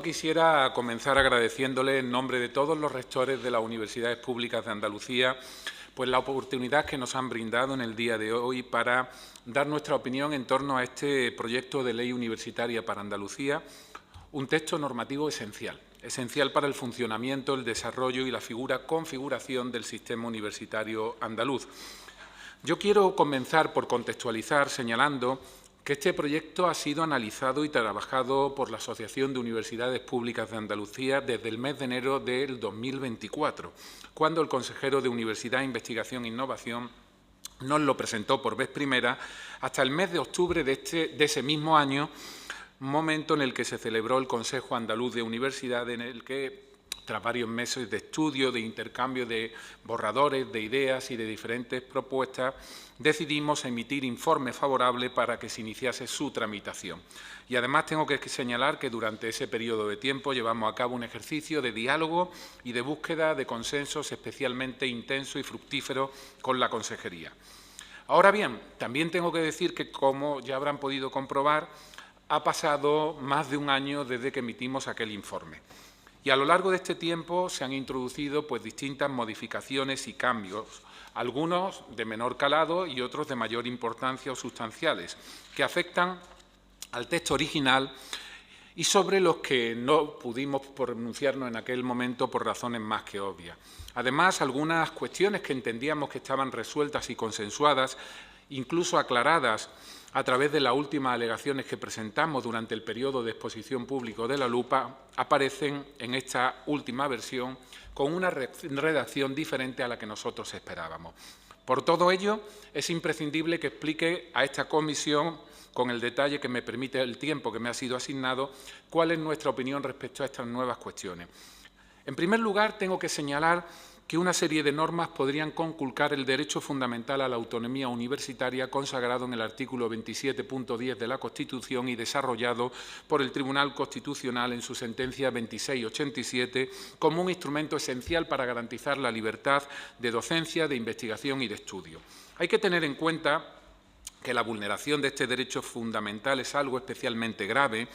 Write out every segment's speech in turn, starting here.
Quisiera comenzar agradeciéndole en nombre de todos los rectores de las universidades públicas de Andalucía pues la oportunidad que nos han brindado en el día de hoy para dar nuestra opinión en torno a este proyecto de ley universitaria para Andalucía, un texto normativo esencial para el funcionamiento, el desarrollo y la configuración del sistema universitario andaluz. Yo quiero comenzar por contextualizar señalando que este proyecto ha sido analizado y trabajado por la Asociación de Universidades Públicas de Andalucía desde el mes de enero del 2024, cuando el consejero de Universidad, Investigación e Innovación nos lo presentó por vez primera, hasta el mes de octubre de ese mismo año, momento en el que se celebró el Consejo Andaluz de Universidades, en el que, tras varios meses de estudio, de intercambio de borradores, de ideas y de diferentes propuestas, decidimos emitir informe favorable para que se iniciase su tramitación. Y además tengo que señalar que durante ese periodo de tiempo llevamos a cabo un ejercicio de diálogo y de búsqueda de consensos especialmente intenso y fructífero con la consejería. Ahora bien, también tengo que decir que, como ya habrán podido comprobar, ha pasado más de un año desde que emitimos aquel informe. Y a lo largo de este tiempo se han introducido distintas modificaciones y cambios, algunos de menor calado y otros de mayor importancia o sustanciales, que afectan al texto original y sobre los que no pudimos pronunciarnos en aquel momento por razones más que obvias. Además, algunas cuestiones que entendíamos que estaban resueltas y consensuadas, incluso aclaradas a través de las últimas alegaciones que presentamos durante el periodo de exposición pública de la lupa, aparecen en esta última versión con una redacción diferente a la que nosotros esperábamos. Por todo ello, es imprescindible que explique a esta comisión, con el detalle que me permite el tiempo que me ha sido asignado, cuál es nuestra opinión respecto a estas nuevas cuestiones. En primer lugar, tengo que señalar que una serie de normas podrían conculcar el derecho fundamental a la autonomía universitaria consagrado en el artículo 27.10 de la Constitución y desarrollado por el Tribunal Constitucional en su sentencia 2687 como un instrumento esencial para garantizar la libertad de docencia, de investigación y de estudio. Hay que tener en cuenta que la vulneración de este derecho fundamental es algo especialmente grave,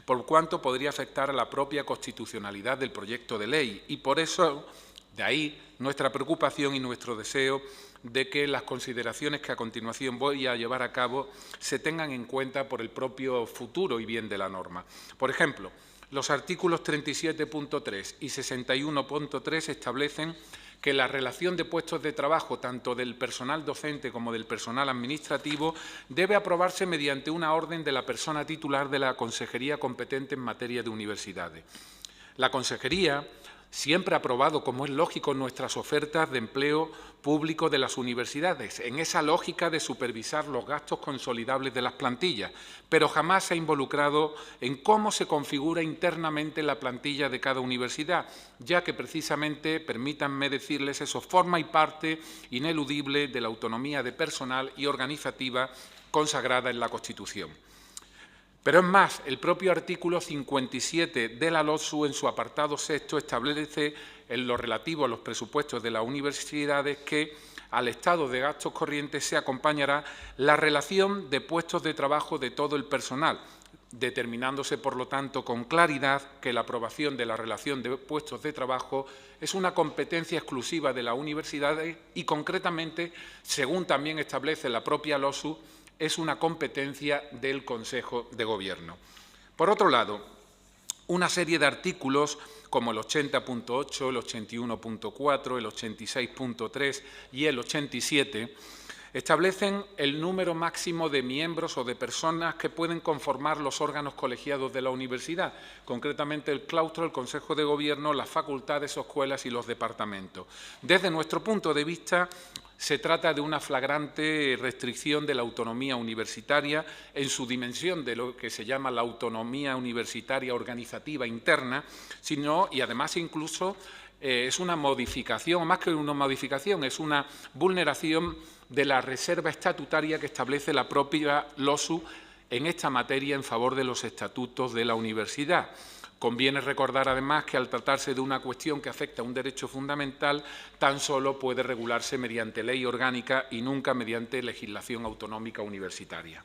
por cuanto podría afectar a la propia constitucionalidad del proyecto de ley y por eso, de ahí nuestra preocupación y nuestro deseo de que las consideraciones que a continuación voy a llevar a cabo se tengan en cuenta por el propio futuro y bien de la norma. Por ejemplo, los artículos 37.3 y 61.3 establecen que la relación de puestos de trabajo tanto del personal docente como del personal administrativo debe aprobarse mediante una orden de la persona titular de la consejería competente en materia de universidades. La consejería siempre ha aprobado, como es lógico, nuestras ofertas de empleo público de las universidades, en esa lógica de supervisar los gastos consolidables de las plantillas, pero jamás se ha involucrado en cómo se configura internamente la plantilla de cada universidad, ya que precisamente, permítanme decirles, eso forma y parte ineludible de la autonomía de personal y organizativa consagrada en la Constitución. Pero es más, el propio artículo 57 de la LOSU, en su apartado sexto, establece en lo relativo a los presupuestos de las universidades que al estado de gastos corrientes se acompañará la relación de puestos de trabajo de todo el personal, determinándose, por lo tanto, con claridad que la aprobación de la relación de puestos de trabajo es una competencia exclusiva de las universidades y, concretamente, según también establece la propia LOSU, es una competencia del Consejo de Gobierno. Por otro lado, una serie de artículos como el 80.8, el 81.4, el 86.3 y el 87 establecen el número máximo de miembros o de personas que pueden conformar los órganos colegiados de la universidad, concretamente el claustro, el Consejo de Gobierno, las facultades, escuelas y los departamentos. Desde nuestro punto de vista, se trata de una flagrante restricción de la autonomía universitaria en su dimensión de lo que se llama la autonomía universitaria organizativa interna, y además incluso es una modificación, o más que una modificación, es una vulneración de la reserva estatutaria que establece la propia LOSU en esta materia en favor de los estatutos de la universidad. Conviene recordar, además, que al tratarse de una cuestión que afecta a un derecho fundamental, tan solo puede regularse mediante ley orgánica y nunca mediante legislación autonómica universitaria.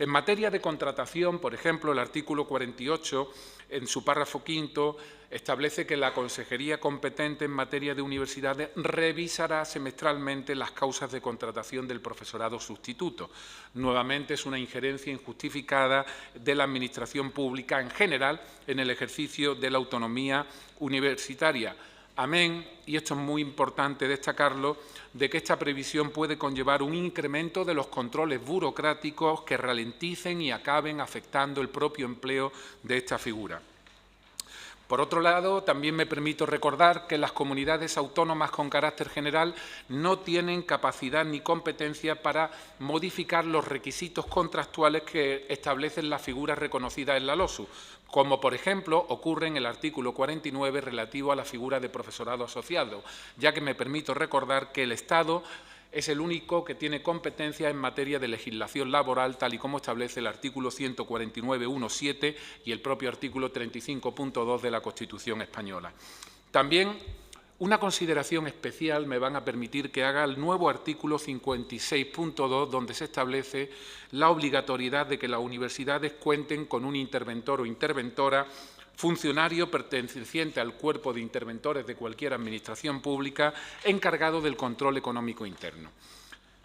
En materia de contratación, por ejemplo, el artículo 48, en su párrafo quinto, establece que la Consejería competente en materia de universidades revisará semestralmente las causas de contratación del profesorado sustituto. Nuevamente es una injerencia injustificada de la Administración pública en general en el ejercicio de la autonomía universitaria. Amén, y esto es muy importante destacarlo, de que esta previsión puede conllevar un incremento de los controles burocráticos que ralenticen y acaben afectando el propio empleo de esta figura. Por otro lado, también me permito recordar que las comunidades autónomas con carácter general no tienen capacidad ni competencia para modificar los requisitos contractuales que establecen las figuras reconocidas en la LOSU, como por ejemplo ocurre en el artículo 49 relativo a la figura de profesorado asociado, ya que me permito recordar que el Estado es el único que tiene competencia en materia de legislación laboral, tal y como establece el artículo 149.1.7 y el propio artículo 35.2 de la Constitución española. También una consideración especial me van a permitir que haga el nuevo artículo 56.2, donde se establece la obligatoriedad de que las universidades cuenten con un interventor o interventora, funcionario perteneciente al cuerpo de interventores de cualquier administración pública encargado del control económico interno.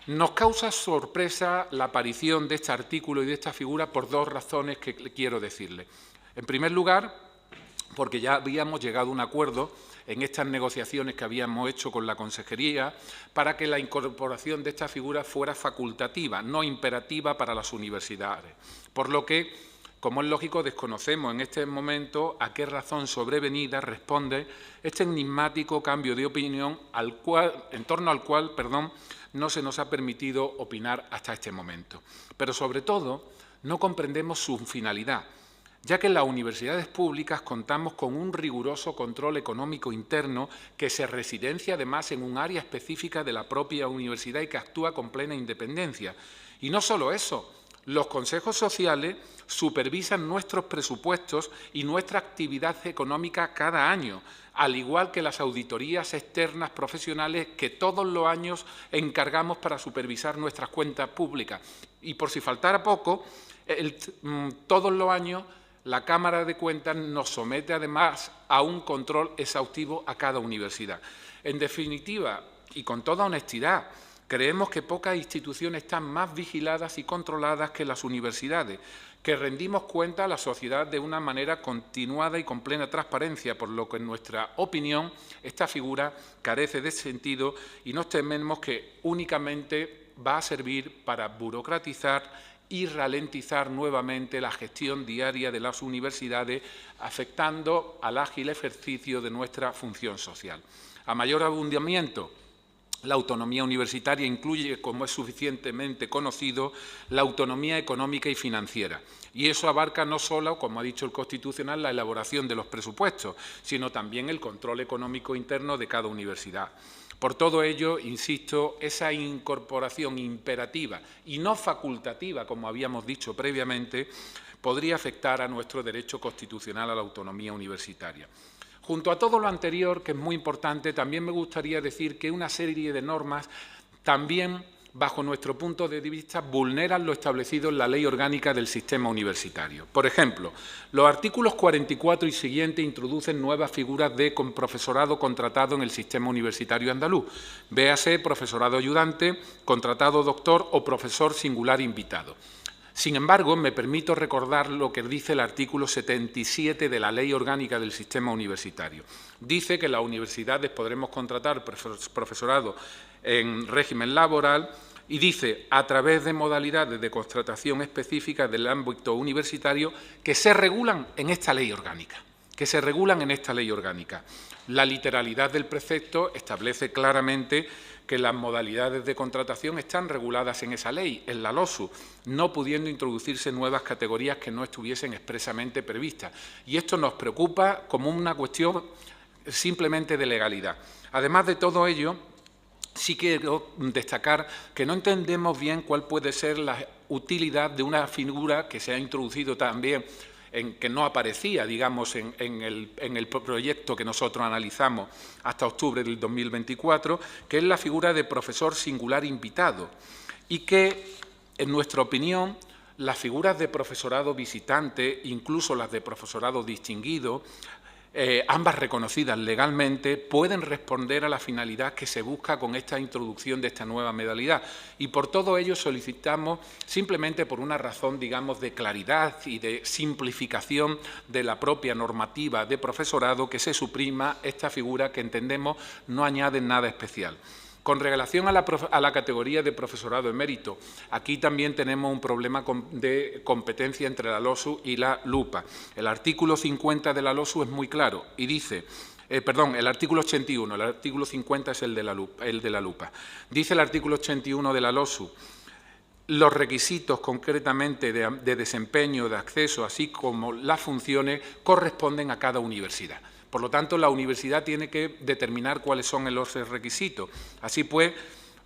Nos causa sorpresa la aparición de este artículo y de esta figura por dos razones que quiero decirle. En primer lugar, porque ya habíamos llegado a un acuerdo en estas negociaciones que habíamos hecho con la Consejería para que la incorporación de esta figura fuera facultativa, no imperativa para las universidades, por lo que, como es lógico, desconocemos en este momento a qué razón sobrevenida responde este enigmático cambio de opinión en torno al cual no se nos ha permitido opinar hasta este momento. Pero, sobre todo, no comprendemos su finalidad, ya que en las universidades públicas contamos con un riguroso control económico interno que se residencia además en un área específica de la propia universidad y que actúa con plena independencia. Y no solo eso, los consejos sociales supervisan nuestros presupuestos y nuestra actividad económica cada año, al igual que las auditorías externas profesionales que todos los años encargamos para supervisar nuestras cuentas públicas. Y por si faltara poco, todos los años la Cámara de Cuentas nos somete además a un control exhaustivo a cada universidad. En definitiva, y con toda honestidad, creemos que pocas instituciones están más vigiladas y controladas que las universidades, que rendimos cuenta a la sociedad de una manera continuada y con plena transparencia, por lo que, en nuestra opinión, esta figura carece de sentido y nos tememos que únicamente va a servir para burocratizar y ralentizar nuevamente la gestión diaria de las universidades, afectando al ágil ejercicio de nuestra función social. A mayor abundamiento, la autonomía universitaria incluye, como es suficientemente conocido, la autonomía económica y financiera. Y eso abarca no solo, como ha dicho el Constitucional, la elaboración de los presupuestos, sino también el control económico interno de cada universidad. Por todo ello, insisto, esa incorporación imperativa y no facultativa, como habíamos dicho previamente, podría afectar a nuestro derecho constitucional a la autonomía universitaria. Junto a todo lo anterior, que es muy importante, también me gustaría decir que una serie de normas también, bajo nuestro punto de vista, vulneran lo establecido en la Ley Orgánica del Sistema Universitario. Por ejemplo, los artículos 44 y siguientes introducen nuevas figuras de profesorado contratado en el sistema universitario andaluz. Véase profesorado ayudante, contratado doctor o profesor singular invitado. Sin embargo, me permito recordar lo que dice el artículo 77 de la Ley Orgánica del Sistema Universitario. Dice que las universidades podremos contratar profesorado en régimen laboral y dice, a través de modalidades de contratación específicas del ámbito universitario que se regulan en esta Ley Orgánica. La literalidad del precepto establece claramente que las modalidades de contratación están reguladas en esa ley, en la LOSU, no pudiendo introducirse nuevas categorías que no estuviesen expresamente previstas. Y esto nos preocupa como una cuestión simplemente de legalidad. Además de todo ello, sí quiero destacar que no entendemos bien cuál puede ser la utilidad de una figura que se ha introducido también que no aparecía, digamos, en el proyecto que nosotros analizamos hasta octubre del 2024, que es la figura de profesor singular invitado y que, en nuestra opinión, las figuras de profesorado visitante, incluso las de profesorado distinguido, ambas reconocidas legalmente, pueden responder a la finalidad que se busca con esta introducción de esta nueva modalidad. Y por todo ello solicitamos, simplemente por una razón, digamos, de claridad y de simplificación de la propia normativa de profesorado, que se suprima esta figura que entendemos no añade nada especial. Con relación a la categoría de profesorado emérito, aquí también tenemos un problema de competencia entre la LOSU y la LUPA. El artículo 50 de la LOSU es muy claro y dice, el artículo 81, el artículo 50 es el de la LUPA. Dice el artículo 81 de la LOSU, los requisitos concretamente de desempeño, de acceso, así como las funciones, corresponden a cada universidad. Por lo tanto, la universidad tiene que determinar cuáles son los requisitos. Así pues,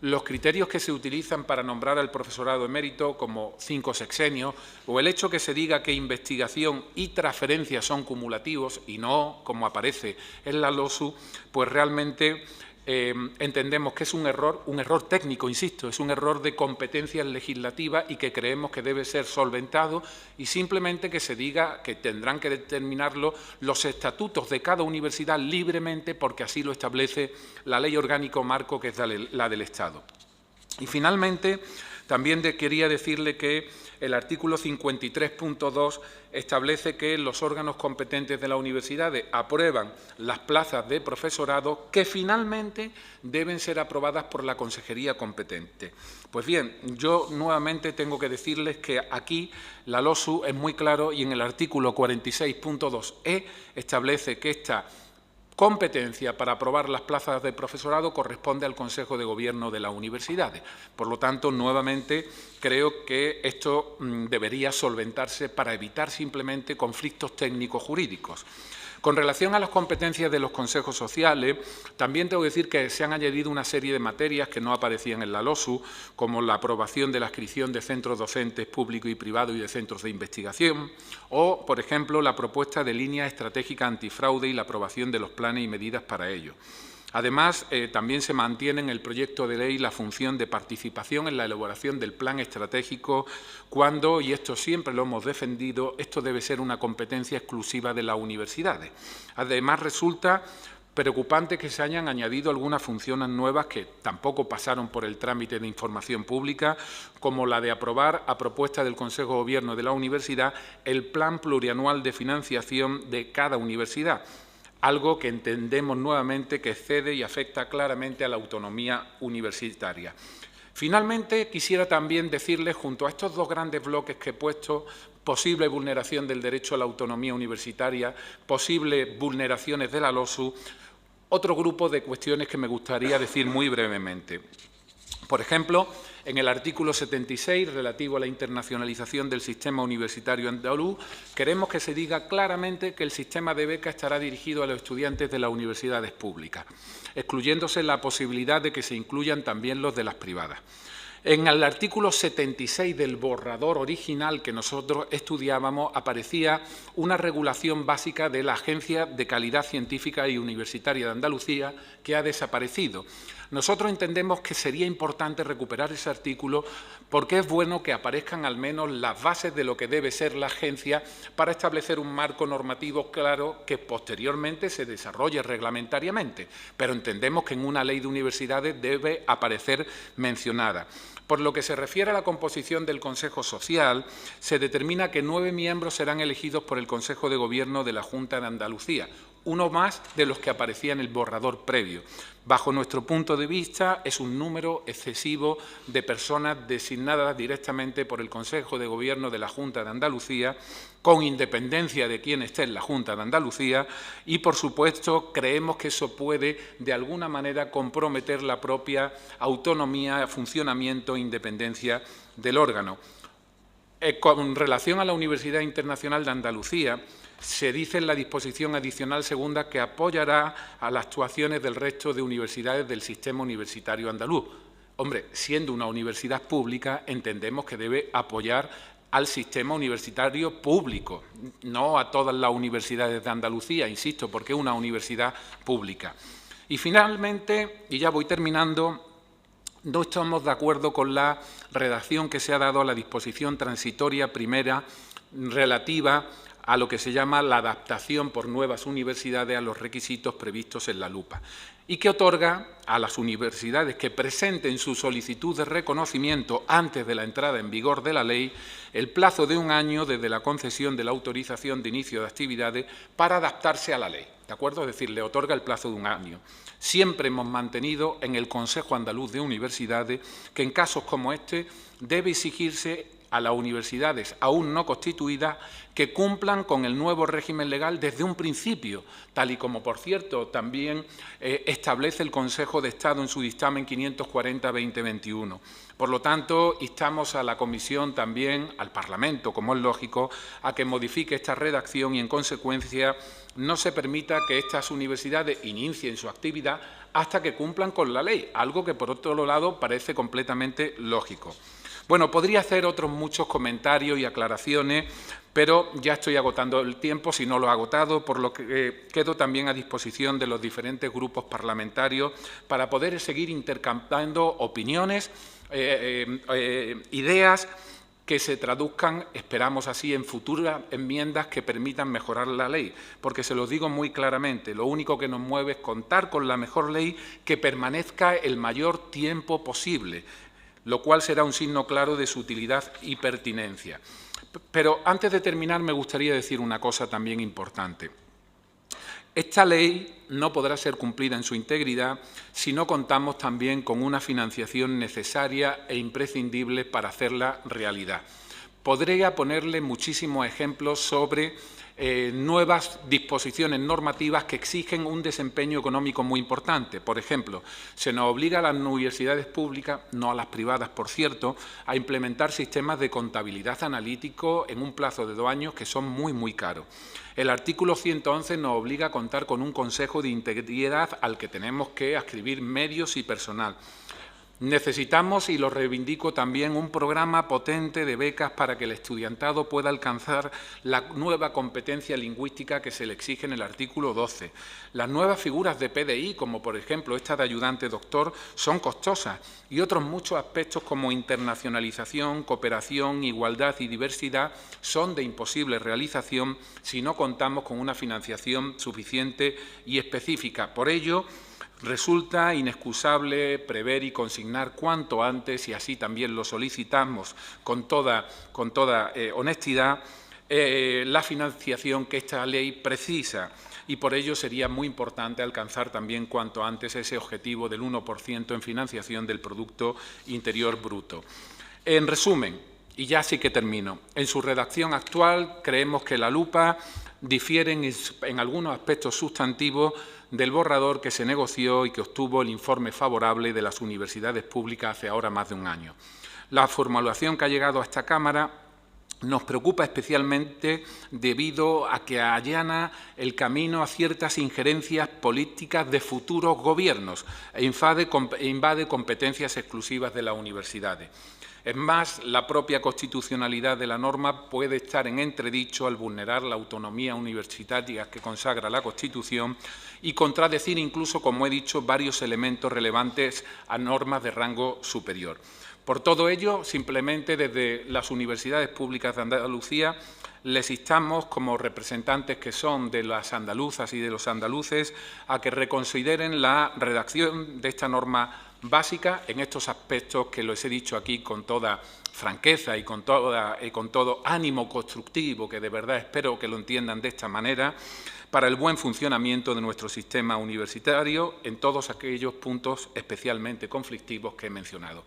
los criterios que se utilizan para nombrar al profesorado emérito, como 5 sexenios, o el hecho que se diga que investigación y transferencia son cumulativos y no, como aparece en la LOSU, pues realmente entendemos que es un error técnico, insisto, es un error de competencias legislativas y que creemos que debe ser solventado y simplemente que se diga que tendrán que determinarlo los estatutos de cada universidad libremente porque así lo establece la Ley Orgánico Marco, que es la del Estado. Y finalmente, también quería decirle que el artículo 53.2 establece que los órganos competentes de las universidades aprueban las plazas de profesorado que finalmente deben ser aprobadas por la consejería competente. Pues bien, yo nuevamente tengo que decirles que aquí la LOSU es muy claro y en el artículo 46.2e establece que esta competencia para aprobar las plazas de profesorado corresponde al Consejo de Gobierno de las universidades. Por lo tanto, nuevamente, creo que esto debería solventarse para evitar simplemente conflictos técnico-jurídicos. Con relación a las competencias de los consejos sociales, también tengo que decir que se han añadido una serie de materias que no aparecían en la LOSU, como la aprobación de la adscripción de centros docentes públicos y privados y de centros de investigación, o, por ejemplo, la propuesta de líneas estratégicas antifraude y la aprobación de los planes y medidas para ello. Además, también se mantiene en el proyecto de ley la función de participación en la elaboración del plan estratégico cuando, y esto siempre lo hemos defendido, esto debe ser una competencia exclusiva de las universidades. Además, resulta preocupante que se hayan añadido algunas funciones nuevas que tampoco pasaron por el trámite de información pública, como la de aprobar, a propuesta del Consejo de Gobierno de la Universidad, el plan plurianual de financiación de cada universidad, algo que entendemos nuevamente que excede y afecta claramente a la autonomía universitaria. Finalmente, quisiera también decirles, junto a estos dos grandes bloques que he puesto, posible vulneración del derecho a la autonomía universitaria, posibles vulneraciones de la LOSU, otro grupo de cuestiones que me gustaría decir muy brevemente. Por ejemplo, en el artículo 76, relativo a la internacionalización del sistema universitario andaluz, queremos que se diga claramente que el sistema de becas estará dirigido a los estudiantes de las universidades públicas, excluyéndose la posibilidad de que se incluyan también los de las privadas. En el artículo 76 del borrador original que nosotros estudiábamos aparecía una regulación básica de la Agencia de Calidad Científica y Universitaria de Andalucía, que ha desaparecido. Nosotros entendemos que sería importante recuperar ese artículo porque es bueno que aparezcan al menos las bases de lo que debe ser la agencia para establecer un marco normativo claro que posteriormente se desarrolle reglamentariamente, pero entendemos que en una ley de universidades debe aparecer mencionada. Por lo que se refiere a la composición del Consejo Social, se determina que 9 miembros serán elegidos por el Consejo de Gobierno de la Junta de Andalucía, uno más de los que aparecía en el borrador previo. Bajo nuestro punto de vista, es un número excesivo de personas designadas directamente por el Consejo de Gobierno de la Junta de Andalucía, con independencia de quién esté en la Junta de Andalucía, y, por supuesto, creemos que eso puede, de alguna manera, comprometer la propia autonomía, funcionamiento e independencia del órgano. Con relación a la Universidad Internacional de Andalucía, se dice en la disposición adicional segunda que apoyará a las actuaciones del resto de universidades del sistema universitario andaluz. Hombre, siendo una universidad pública, entendemos que debe apoyar al sistema universitario público, no a todas las universidades de Andalucía, insisto, porque es una universidad pública. Y finalmente, y ya voy terminando, no estamos de acuerdo con la redacción que se ha dado a la disposición transitoria primera relativa a lo que se llama la adaptación por nuevas universidades a los requisitos previstos en la LUPA y que otorga a las universidades que presenten su solicitud de reconocimiento antes de la entrada en vigor de la ley el plazo de 1 año desde la concesión de la autorización de inicio de actividades para adaptarse a la ley, ¿de acuerdo? Es decir, le otorga el plazo de 1 año. Siempre hemos mantenido en el Consejo Andaluz de Universidades que en casos como este debe exigirse a las universidades aún no constituidas que cumplan con el nuevo régimen legal desde un principio, tal y como, por cierto, también establece el Consejo de Estado en su dictamen 540-2021. Por lo tanto, instamos a la Comisión también, al Parlamento, como es lógico, a que modifique esta redacción y, en consecuencia, no se permita que estas universidades inicien su actividad hasta que cumplan con la ley, algo que, por otro lado, parece completamente lógico. Bueno, podría hacer otros muchos comentarios y aclaraciones, pero ya estoy agotando el tiempo, si no lo he agotado, por lo que quedo también a disposición de los diferentes grupos parlamentarios para poder seguir intercambiando opiniones, ideas que se traduzcan, esperamos así, en futuras enmiendas que permitan mejorar la ley, porque se lo digo muy claramente, lo único que nos mueve es contar con la mejor ley que permanezca el mayor tiempo posible, lo cual será un signo claro de su utilidad y pertinencia. Pero antes de terminar me gustaría decir una cosa también importante. Esta ley no podrá ser cumplida en su integridad si no contamos también con una financiación necesaria e imprescindible para hacerla realidad. Podría ponerle muchísimos ejemplos sobre nuevas disposiciones normativas que exigen un desempeño económico muy importante. Por ejemplo, se nos obliga a las universidades públicas, no a las privadas, por cierto, a implementar sistemas de contabilidad analítico en un plazo de 2 años que son muy caros. El artículo 111 nos obliga a contar con un Consejo de Integridad al que tenemos que adscribir medios y personal. Necesitamos, y lo reivindico también, un programa potente de becas para que el estudiantado pueda alcanzar la nueva competencia lingüística que se le exige en el artículo 12. Las nuevas figuras de PDI, como por ejemplo esta de ayudante doctor, son costosas y otros muchos aspectos como internacionalización, cooperación, igualdad y diversidad son de imposible realización si no contamos con una financiación suficiente y específica. Por ello, resulta inexcusable prever y consignar cuanto antes, y así también lo solicitamos con toda honestidad, la financiación que esta ley precisa. Y por ello sería muy importante alcanzar también cuanto antes ese objetivo del 1% en financiación del Producto Interior Bruto. En resumen, y ya sí que termino, en su redacción actual creemos que la LUPA difiere en algunos aspectos sustantivos del borrador que se negoció y que obtuvo el informe favorable de las universidades públicas hace ahora más de 1 año. La formulación que ha llegado a esta Cámara nos preocupa especialmente debido a que allana el camino a ciertas injerencias políticas de futuros gobiernos e invade competencias exclusivas de las universidades. Es más, la propia constitucionalidad de la norma puede estar en entredicho al vulnerar la autonomía universitaria que consagra la Constitución y contradecir incluso, como he dicho, varios elementos relevantes a normas de rango superior. Por todo ello, simplemente desde las universidades públicas de Andalucía les instamos, como representantes que son de las andaluzas y de los andaluces, a que reconsideren la redacción de esta norma básica en estos aspectos que les he dicho aquí con toda franqueza y con todo ánimo constructivo, que de verdad espero que lo entiendan de esta manera, para el buen funcionamiento de nuestro sistema universitario en todos aquellos puntos especialmente conflictivos que he mencionado.